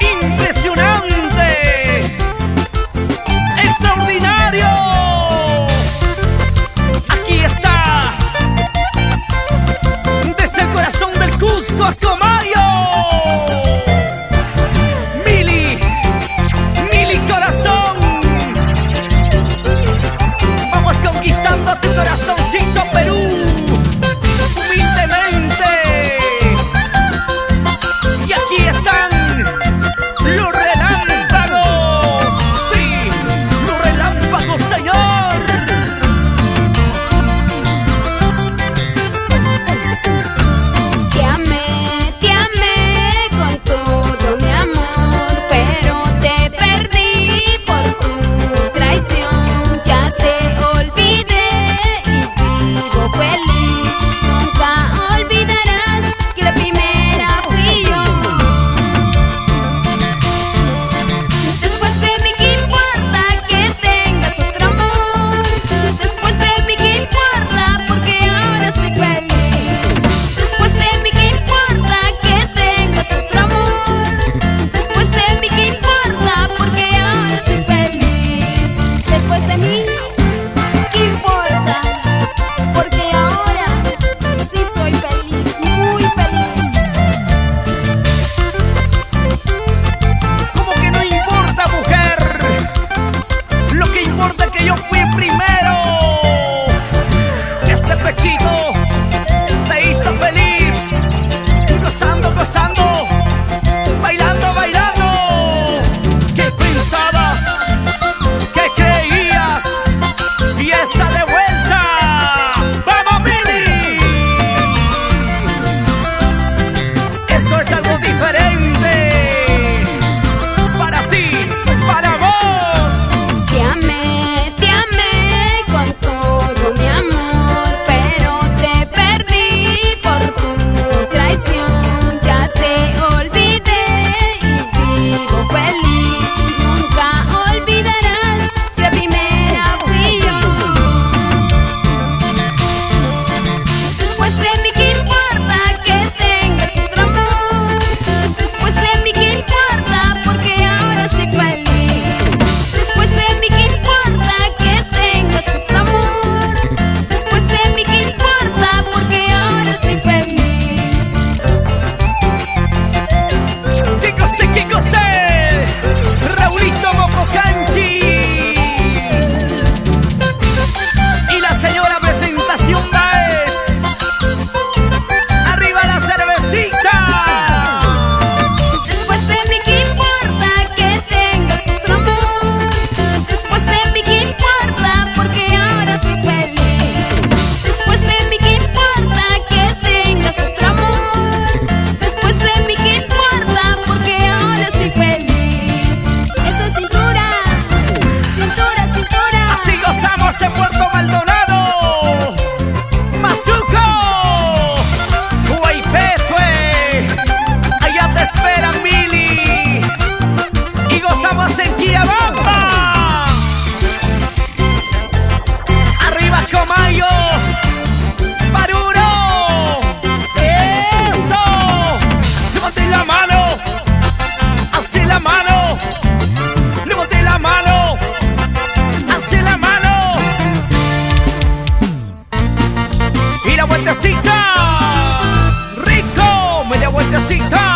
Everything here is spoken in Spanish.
Impresionante, extraordinario. Aquí está, desde el corazón del Cusco a Comayo. Mili corazón, vamos conquistando tu corazoncito Perú. Humildemente. Y aquí están los relámpagos. Sí, los relámpagos, señor. Te amé con todo mi amor, pero te perdí por tu traición. Ya te olvidé y vivo feliz. Nunca olvidarás que la primera fui yo. Después de mí, ¿qué importa que tengas otro amor? Después de mí, ¿qué importa? Porque ahora soy feliz. Después de mí, ¿qué importa que tengas otro amor? Después de mí, ¿qué importa? Porque ahora soy feliz. Después de mí, ¿qué importa? Porque ahora sí soy feliz, muy feliz. ¿Cómo que no importa, mujer? Lo que importa es que yo fui primero. Este pechito te hizo feliz. Gozando, gozando, bailando, bailando. ¿Qué pensabas? ¿Qué creías? Y está de vuelta. ¡Vamos, Mili! Esto es algo diferente. Para ti, para vos. Te amé con todo mi amor, pero te perdí por tu traición. Ya te olvidé y vivo feliz. Nunca olvidarás que la primera fui yo. Después de mí, ¿qué importa que tengas otro amor? Después de mí, ¿qué importa? Porque ahora soy feliz. Después de mí, ¿qué importa que tengas otro amor? Después de mí, ¿qué importa? Porque ahora soy feliz. ¡Qué gocé! Raulito Mococanchi y la señora Presentación Baez. ¡Arriba la cervecita! Después de mí, ¿qué importa que tengas otro amor? Después de mí, ¿qué importa? Porque ahora soy feliz. Después de mí, ¿qué importa que tengas otro amor? Después de mí, ¿qué importa? Porque ahora soy feliz. Esa cintura, cintura, cintura. Así gozamos en Puerto Maldonado. Mazuco, Huaypetue, allá te esperan, Mili. Y gozamos en Quiabamba. Arriba Comayo, Paruro. Eso. Levante la mano, alce la mano. Levante la mano, alce la mano. Y la vueltecita, rico, media vueltecita.